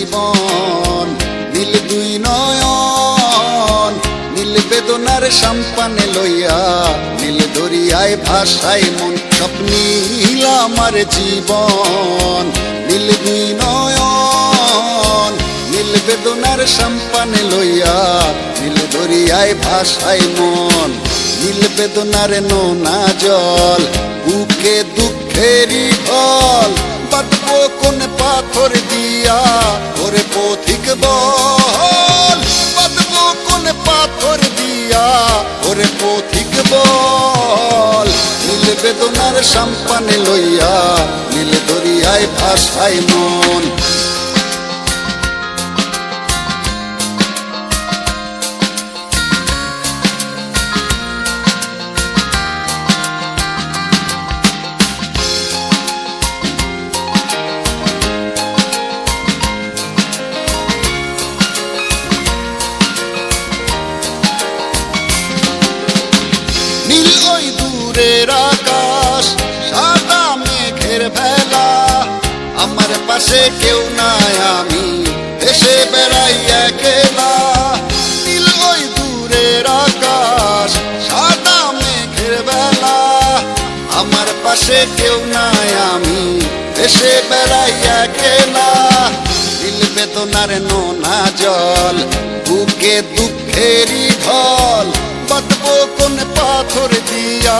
জীবন। নীল দুই নয়ন নীল বেদনার সম্পানে লইয়া, নীল দরিয়ায় ভাসায় মন, সব নীল আমার জীবন। নীল দুই নয়ন নীল বেদনার সম্পানে লইয়া, নীল দরিয়ায় ভাসায় মন। নীল বেদনার নোনা জল, বুকে দুঃখেরই ঢল, বাঁধবো কোন পাথর দিয়া ওরে পথিক বল। বাঁধবো কোন পাথর দিয়া ওরে পথিক বল। নীল বেদনার সম্পানে লইয়া, নীল দরিয়ায় ভাসায় মন। নীল ওই দূরের আকাশ, সাদা মেঘের ভেলা, আমার পাশে কেউ নাই, আমি দেশে বেড়াই একলা। নীল ওই দূরের আকাশ, সাদা মেঘের বেলা, আমার পাশে কেউ নাই, আমি দেশে বেড়াই একলা। নীল বেদনার নোনা জল, বুকে দুঃখেরই ঢল, বাঁধবো কোন পাথর দিয়া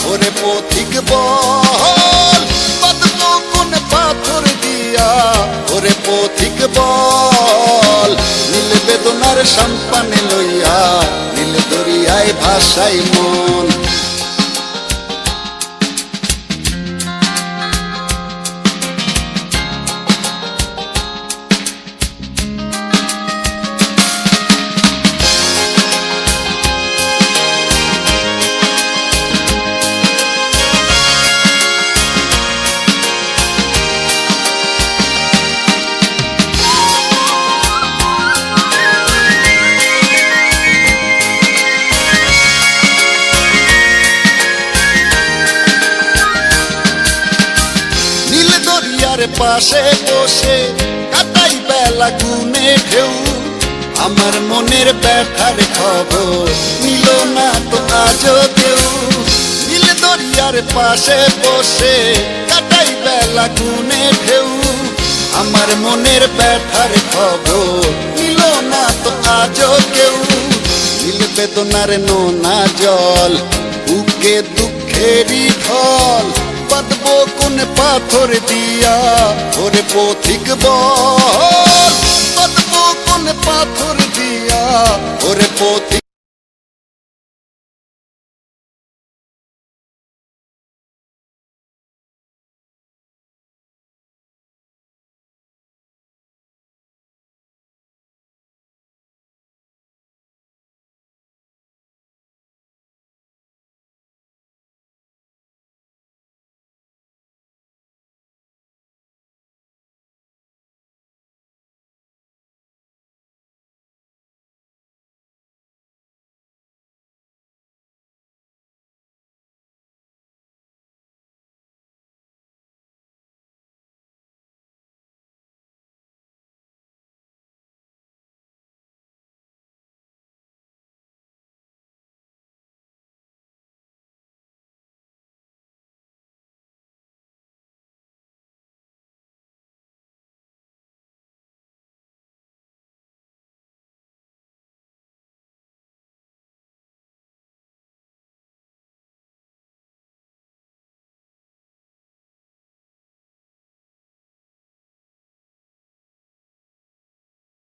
ওরে পথিক বল। বাঁধবো কোন পাথর দিয়া ওরে পথিক বল। নীল বেদনার সম্পানে লইয়া, নীল দরিয়ায় ভাসায় মন। পাশে বসে কাটাই বেলা গুনে ঢেউ, আমার মনের ব্যথার খবর নিল না তো আজও কেউ। নীল দরিয়ার পাশে বসে কাটাই বেলা গুনে ঢেউ, আমার মনের ব্যথার খবর নিল না তো আজও কেউ। নীল বেদনার নোনা জল, বুকে দুঃখেরই ঢল, বাঁধবো কোন পাথর দিয়া ওরে পথিক বল। বাঁধবো কোন পাথর দিয়া ওরে পথিক